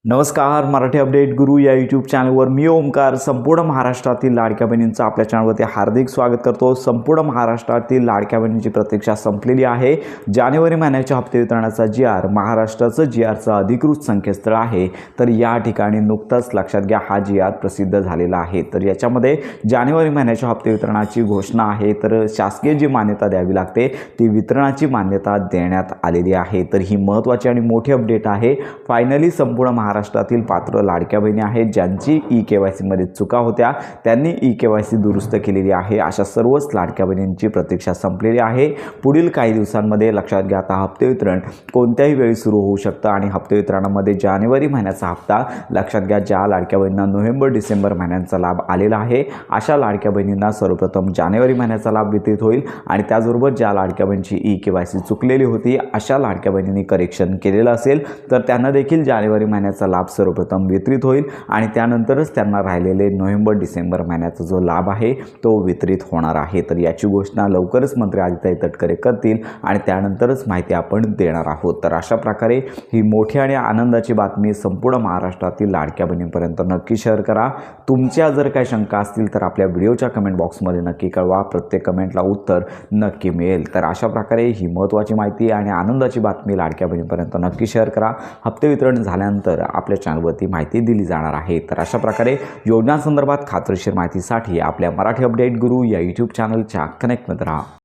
नमस्कार, मराठी अपडेट गुरु या यूट्यूब चॅनलवर मी ओमकार संपूर्ण महाराष्ट्रातील लाडक्या बहिणींचं आपल्या चॅनलवरती हार्दिक स्वागत करतो। संपूर्ण महाराष्ट्रातील लाडक्या बहिणींची प्रतीक्षा संपलेली आहे। जानेवारी महिन्याच्या हप्ते वितरणाचा जी.आर महाराष्ट्राचं जी.आरचं अधिकृत संकेतस्थळ आहे, तर या ठिकाणी नुकताच लक्षात घ्या हा जी.आर प्रसिद्ध झालेला आहे। तर याच्यामध्ये जानेवारी महिन्याच्या हप्ते वितरणाची घोषणा आहे, तर शासकीय जी मान्यता द्यावी लागते ती वितरणाची मान्यता देण्यात आलेली आहे। तर ही महत्त्वाची आणि मोठी अपडेट आहे। फायनली संपूर्ण महाराष्ट्रातील पात्र लाडक्या बहिणी आहेत ज्यांची ई-KYC मध्ये चुका होत्या, त्यांनी ई-KYC दुरुस्त केलेली आहे। अशा सर्वच लाडक्या बहिणींची प्रतीक्षा संपलेली आहे। पुढील काही दिवसांमध्ये लक्षात घ्या आता हप्ते वितरण कोणत्याही वेळी सुरू होऊ शकतं आणि हप्ते वितरणामध्ये जानेवारी महिन्याचा हप्ता लक्षात घ्या ज्या लाडक्या बहिणींना नोव्हेंबर डिसेंबर महिन्यांचा लाभ आलेला आहे अशा लाडक्या बहिणींना सर्वप्रथम जानेवारी महिन्याचा लाभ वितरित होईल आणि त्याचबरोबर ज्या लाडक्या बहिणींची ई-KYC चुकलेली होती अशा लाडक्या बहिणींनी करेक्शन केलेलं असेल तर त्यांना देखील जानेवारी महिन्याचा लाभ सर्वप्रथम वितरित होईल आणि त्यानंतरच त्यांना राहिलेले नोव्हेंबर डिसेंबर महिन्याचा जो लाभ आहे तो वितरित होणार आहे। तर याची घोषणा लवकरच मंत्री आदित्य तटकरे करतील आणि त्यानंतरच माहिती आपण देणार आहोत। तर अशा प्रकारे ही मोठी आणि आनंदाची बातमी संपूर्ण महाराष्ट्रातील लाडक्या बहिणींपर्यंत नक्की शेअर करा। तुमच्या जर काही शंका असतील तर आपल्या व्हिडिओच्या कमेंट बॉक्समध्ये नक्की कळवा, प्रत्येक कमेंटला उत्तर नक्की मिळेल। तर अशा प्रकारे ही महत्त्वाची माहिती आणि आनंदाची बातमी लाडक्या बहिणींपर्यंत नक्की शेअर करा। हप्ते वितरण झाल्यानंतर आपल्या चॅनलवरती माहिती दिली जाणार आहे। तर अशा प्रकारे योजनांसंदर्भात खात्रीशीर माहितीसाठी आपल्या मराठी अपडेट गुरु या यूट्यूब चॅनलच्या कनेक्टमध्ये राहा।